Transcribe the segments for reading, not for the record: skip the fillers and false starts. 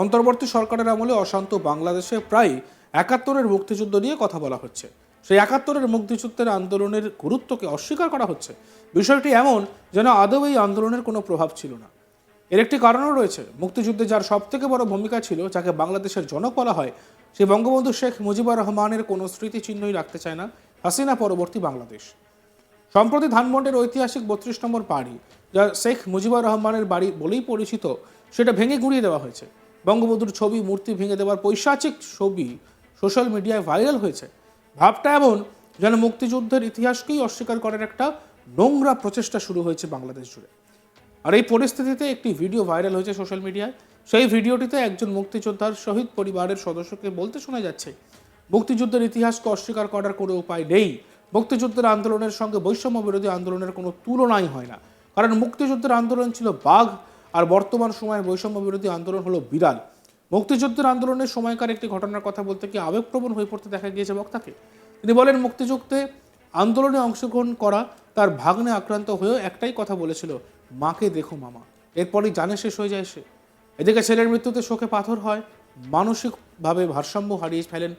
অন্তর্বর্তী সরকারের আমলে অশান্ত বাংলাদেশে প্রায় ৭১-এর মুক্তিযুদ্ধ নিয়ে কথা বলা হচ্ছে। সেই ৭১-এর মুক্তিযুদ্ধের আন্দোলনের গুরুত্বকে অস্বীকার করা হচ্ছে। বিষয়টি এমন যেন আদৌ এই আন্দোলনের কোনো প্রভাব ছিল না। এর একটি কারণও রয়েছে। মুক্তিযুদ্ধে যার সবথেকে বড় ভূমিকা ছিল, যাকে বাংলাদেশের জনক বলা হয়, সে বঙ্গবন্ধু শেখ মুজিবুর রহমানের কোনো স্মৃতিচিহ্নই রাখতে চায় না হাসিনা পরবর্তী বাংলাদেশ। সম্প্রতি ধানমন্ডির ঐতিহাসিক ৩২ নম্বর বাড়ি, যা শেখ মুজিবুর রহমানের বাড়ি বলেই পরিচিত, সেটা ভেঙে গুঁড়িয়ে দেওয়া হয়েছে। বঙ্গবন্ধুর ছবি, মূর্তি ভেঙে দেওয়ার পৈশাচিক ছবি সোশ্যাল মিডিয়ায় ভাইরাল হয়েছে। ভাবটা এমন যেন মুক্তিযুদ্ধের ইতিহাসকেই অস্বীকার করার একটা নোংরা প্রচেষ্টা শুরু হয়েছে বাংলাদেশ জুড়ে। আর এই পরিস্থিতিতে একটি ভিডিও ভাইরাল হয়েছে সোশ্যাল মিডিয়ায়। সেই ভিডিওটিতে একজন মুক্তিযোদ্ধার শহীদ পরিবারের সদস্যকে বলতে শোনা যাচ্ছে, মুক্তিযুদ্ধের ইতিহাসকে অস্বীকার করার কোনো উপায় নেই। মুক্তিযুদ্ধের আন্দোলনের সঙ্গে বৈষম্য বিরোধী আন্দোলনের কোনো তুলনাই হয় না, কারণ মুক্তিযুদ্ধের আন্দোলন ছিল বাঘ, আর বর্তমান সময়ে বৈষম্য বিরোধী আন্দোলন হলো বিড়াল। মুক্তিযুদ্ধের আন্দোলনের সময়কার একটি ঘটনার কথা বলতে গিয়ে আবেগপ্রবণ হয়ে পড়তে দেখা গিয়েছে বক্তাকে। তিনি বলেন, মুক্তিযুদ্ধে আন্দোলনে অংশগ্রহণ করা তার ভাগ্নে আক্রান্ত হয়েও একটাই কথা বলেছিল, মাকে দেখো মামা। এরপরই জানে শেষ হয়ে যায় সে। এদিকে ছেলের মৃত্যুতে শোকে পাথর হয়, মানসিকভাবে ভারসাম্য হারিয়ে ফেলেন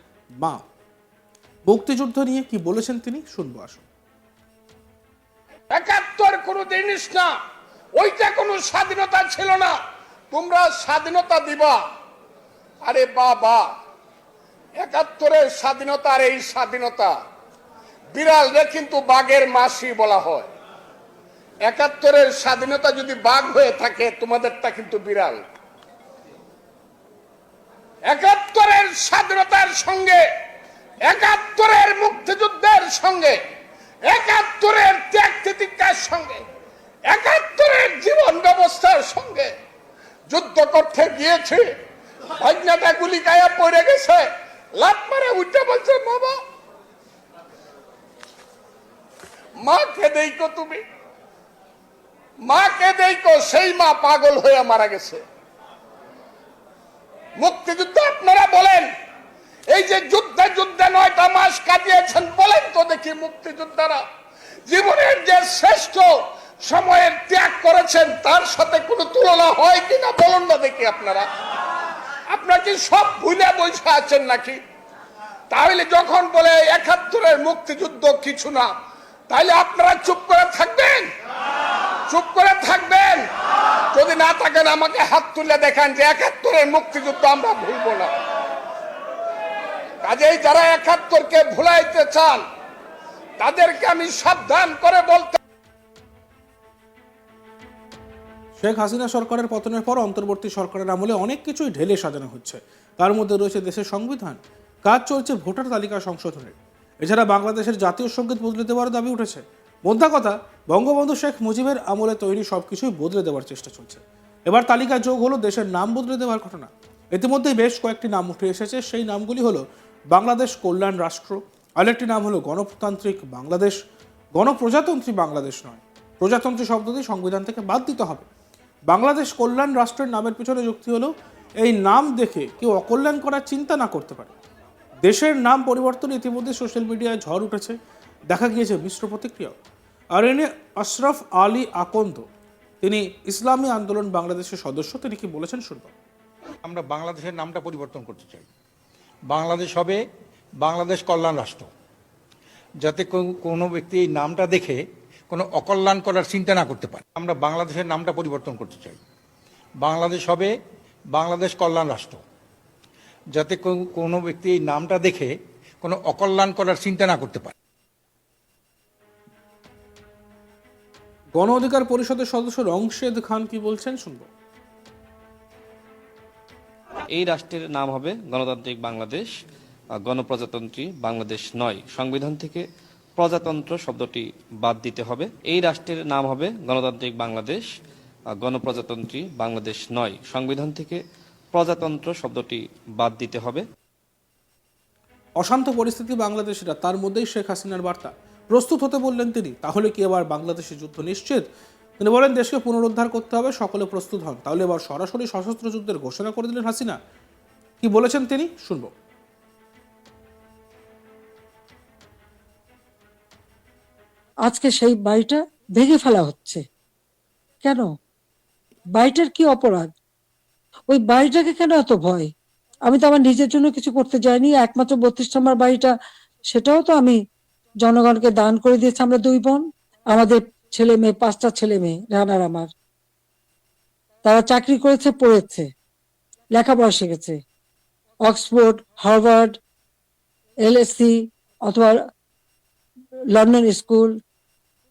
মা। মুক্তিযুদ্ধ নিয়ে কি বলেছেন তিনি, শুনবো আসুন। ৭১ কোনো জিনিস না, ওইটা কোনো স্বাধীনতা ছিল না। তোমরা স্বাধীনতা দিবা, আরে বাবা, ৭১-এর স্বাধীনতা আর এই স্বাধীনতা, বিড়ালরে কিন্তু বাঘের মাসি বলা হয়। ৭১-এর স্বাধীনতা যদি বাঘ হয়ে থাকে, তোমাদেরটা কিন্তু বিড়াল। ৭১-এর স্বাধীনতার সঙ্গে, ৭১-এর মুক্তিযুদ্ধের সঙ্গে, ৭১-এর ত্যাগ তিতিক্ষার সঙ্গে, ৭১-এর জীবন ব্যবস্থার সঙ্গে যুদ্ধ করতে গিয়েছে। ভাগনাটা গুলি গায়ে পড়ে গেছে, লাত মারে উঠে বলছে, বাবা মাকে দেখো, তুমি মাকে দেখো। সেই মা পাগল হয়ে মারা গেছে। মুক্তিযুদ্ধ আপনারা বলেন, এই যে যুদ্ধে যুদ্ধে ৯টা মাস কাটিয়েছেন, বলেন তো দেখি মুক্তিযোদ্ধারা জীবনের যে শ্রেষ্ঠ সময়ের ত্যাগ করেছেন, তার সাথে কোনো তুলনা হয় কিনা বলুন না দেখি। আপনারা কি সব ভুলে বসে আছেন নাকি? তাহলে যখন বলে ৭১-এর মুক্তিযুদ্ধ কিছু না, তাহলে আপনারা চুপ করে থাকবেন? চুপ করে থাকবেন? যদি না থাকেন, আমাকে হাত তুলে দেখান যে ৭১-এর মুক্তিযুদ্ধ আমরা ভুলবো না। কাজেই যারা ৭১-কে ভুলাইতে চান, তাদেরকে আমি সাবধান করে বলতে। শেখ হাসিনা সরকারের পতনের পর অন্তর্বর্তী সরকারের আমলে অনেক কিছুই ঢেলে সাজানো হচ্ছে। তার মধ্যে রয়েছে দেশের সংবিধান, কাজ চলছে ভোটার তালিকা সংশোধনের। এছাড়া বাংলাদেশের জাতীয় সঙ্গীত বদলে দেওয়ার দাবি উঠেছে। মোদ্দা কথা, বঙ্গবন্ধু শেখ মুজিবের আমলে তৈরি সবকিছুই বদলে দেওয়ার চেষ্টা চলছে। এবার তালিকা যোগ হলো দেশের নাম বদলে দেওয়ার ঘটনা। ইতিমধ্যেই বেশ কয়েকটি নাম উঠে এসেছে। সেই নামগুলি হলো বাংলাদেশ কল্যাণ রাষ্ট্র, আরেকটি নাম হলো গণতান্ত্রিক বাংলাদেশ, গণপ্রজাতন্ত্রী বাংলাদেশ নয়। প্রজাতন্ত্রী শব্দটি সংবিধান থেকে বাদ দিতে হবে। বাংলাদেশ কল্যাণ রাষ্ট্রের নামের পিছনে যুক্তি হলো, এই নাম দেখে কেউ অকল্যাণ করার চিন্তা না করতে পারে। দেশের নাম পরিবর্তনে ইতিমধ্যে সোশ্যাল মিডিয়ায় ঝড় উঠেছে, দেখা গিয়েছে মিশ্র প্রতিক্রিয়া। আর এনে আশরাফ আলী আকন্দ, তিনি ইসলামী আন্দোলন বাংলাদেশের সদস্য, তিনি কি বলেছেন শুনব। আমরা বাংলাদেশের নামটা পরিবর্তন করতে চাই। বাংলাদেশ হবে বাংলাদেশ কল্যাণ রাষ্ট্র, যাতে কোনো ব্যক্তি এই নামটা দেখে কোনো অকল্যাণ করার চিন্তা না করতে পারে। আমরা বাংলাদেশের নামটা পরিবর্তন করতে চাই। বাংলাদেশ হবে বাংলাদেশ কল্যাণ রাষ্ট্র, যাতে কোনো ব্যক্তি এই নামটা দেখে কোনো অকল্যাণ করার চিন্তা না করতে পারে। গণ অধিকার পরিষদের সদস্য রংশেদ খান কি বলছেন শুনব। এই রাষ্ট্রের নাম হবে গণতান্ত্রিক বাংলাদেশ, গণপ্রজাতন্ত্রী বাংলাদেশ নয়। সংবিধান থেকে প্রজাতন্ত্র শব্দটি বাদ দিতে হবে। এই রাষ্ট্রের নাম হবে গণতান্ত্রিক বাংলাদেশ, গণপ্রজাতন্ত্রী বাংলাদেশ নয়। সংবিধান থেকে প্রজাতন্ত্র শব্দটি বাদ দিতে হবে। অশান্ত পরিস্থিতি বাংলাদেশিরা, তার মধ্যেই শেখ হাসিনার বার্তা। প্রস্তুত হতে বললেন তিনি। তাহলে কি এবার বাংলাদেশের যুদ্ধ নিশ্চিত? তিনি বলেন, দেশকে পুনরুদ্ধার করতে হবে, সকলে প্রস্তুত হন। তাহলে এবার সরাসরি সশস্ত্র যুদ্ধের ঘোষণা করে দিলেন হাসিনা। কি বলেছেন তিনি, শুনব। আজকে সেই বাড়িটা ভেঙে ফেলা হচ্ছে কেন? বাড়িটার কি অপরাধ? ওই বাড়িটাকে কেন এত ভয়? আমি তো আমার নিজের জন্য কিছু করতে যাইনি, একমাত্র 32 নম্বর বাড়িটা, সেটাও তো আমি জনগণকে দান করে দিয়েছি। আমরা 2 বোন, আমাদের ছেলে মেয়ে, 5টা ছেলে মেয়ে, রানার আমার, তারা চাকরি করেছে, পড়েছে, লেখাপড়া শিখেছে, অক্সফোর্ড, হার্ভার্ড, LSE অথবা লন্ডন স্কুল,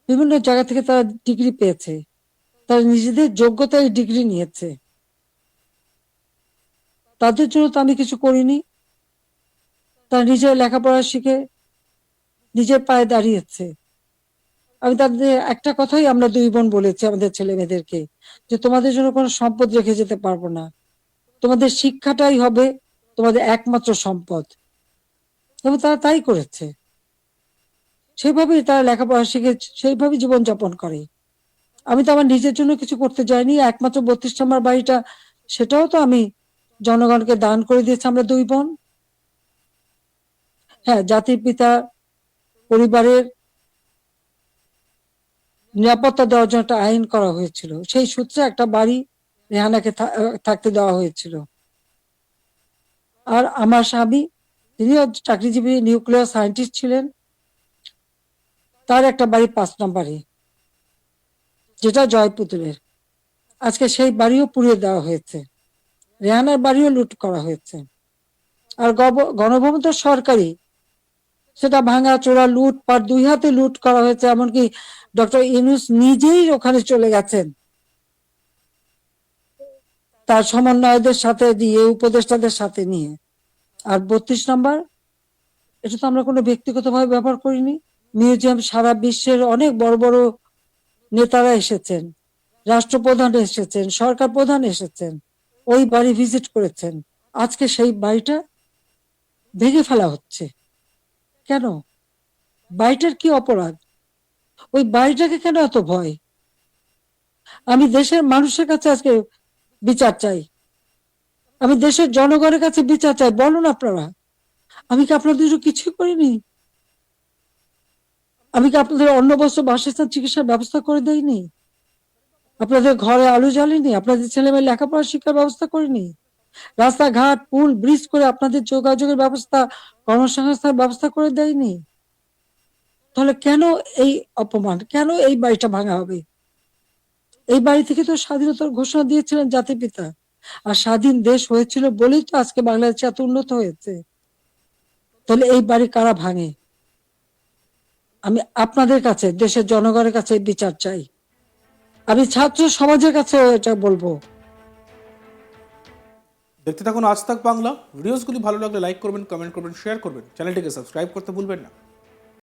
বিভিন্ন জায়গা থেকে তারা ডিগ্রি পেয়েছে, তারা নিজেদের যোগ্যতায় ডিগ্রি নিয়েছে। তাদের জন্য তো আমি কিছু করিনি। তারা নিজের লেখাপড়া শিখে নিজের পায়ে দাঁড়িয়েছে। আমি তাদের একটা কথাই আমরা 2 বোন বলেছি আমাদের ছেলে মেয়েদেরকে, যে তোমাদের জন্য কোনো সম্পদ রেখে যেতে পারবো না, তোমাদের শিক্ষাটাই হবে তোমাদের একমাত্র সম্পদ। এবং তারা তাই করেছে, সেইভাবেই তারা লেখাপড়া শিখে সেইভাবে জীবনযাপন করে। আমি তো আমার নিজের জন্য কিছু করতে যাইনি, একমাত্র 32 নম্বর বাড়িটা, সেটাও তো আমি জনগণকে দান করে দিয়েছি। আমরা 2 বোন। হ্যাঁ, জাতির পিতা পরিবারের নিরাপত্তা দেওয়ার জন্য একটা আইন করা হয়েছিল, সেই সূত্রে একটা বাড়ি রেহানাকে থাকতে দেওয়া হয়েছিল। আর আমার স্বামী, তিনিও চাকরিজীবী নিউক্লিয়ার সায়েন্টিস্ট ছিলেন, তার একটা বাড়ি 5 নম্বরে, যেটা জয়পুতুলের। আজকে সেই বাড়িও পুড়িয়ে দেওয়া হয়েছে, রেহানার বাড়িও লুট করা হয়েছে। আর গণভবন তো সরকারি, সেটা ভাঙা চোরা লুটপাট 2 হাতে লুট করা হয়েছে। এমনকি ডক্টর ইউনূস নিজেই ওখানে চলে গেছেন তার সমন্বয়কদের সাথে দিয়ে, উপদেষ্টাদের সাথে নিয়ে। আর 32 নম্বর, এটা তো আমরা কোনো ব্যক্তিগতভাবে ব্যবহার করিনি। মিউজিয়াম, সারা বিশ্বের অনেক বড় বড় নেতারা এসেছেন, রাষ্ট্রপ্রধান এসেছেন, সরকার প্রধান এসেছেন, ওই বাড়ি ভিজিট করেছেন। আজকে সেই বাড়িটা ভেঙে ফেলা হচ্ছে কেন? বাড়িটার কি অপরাধ? ওই বাড়িটাকে কেন এত ভয়? আমি দেশের মানুষের কাছে আজকে বিচার চাই, আমি দেশের জনগণের কাছে বিচার চাই। বলুন আপনারা, আমি কি আপনাদের জন্য কিছুই করিনি? আমি কি আপনাদের অন্ন বস্ত্র বাসস্থান চিকিৎসার ব্যবস্থা করে দেইনি? আপনাদের ঘরে আলো জ্বালিনি? আপনাদের ছেলে মেয়ে লেখাপড়া শিক্ষার ব্যবস্থা করিনি? রাস্তাঘাট, পুল, ব্রিজ করে আপনাদের যোগাযোগের ব্যবস্থা, কর্মসংস্থানের ব্যবস্থা করে দেয়নি? তাহলে কেন এই অপমান? কেন এই বাড়িটা ভাঙা হবে? এই বাড়ি থেকে তো স্বাধীনতার ঘোষণা দিয়েছিলেন জাতির পিতা, আর স্বাধীন দেশ হয়েছিল বলেই তো আজকে বাংলাদেশ এত উন্নত হয়েছে। তাহলে এই বাড়ি কারা ভাঙে? আমি আপনাদের কাছে, দেশের জনগণের কাছে বিচার চাই। আমি ছাত্র সমাজের কাছে এটা বলবো। দেখতে থাকুন আজ তাক বাংলা। ভিডিওসগুলি ভালো লাগলে লাইক করবেন, কমেন্ট করবেন, শেয়ার করবেন, চ্যানেলটিকে সাবস্ক্রাইব করতে ভুলবেন না।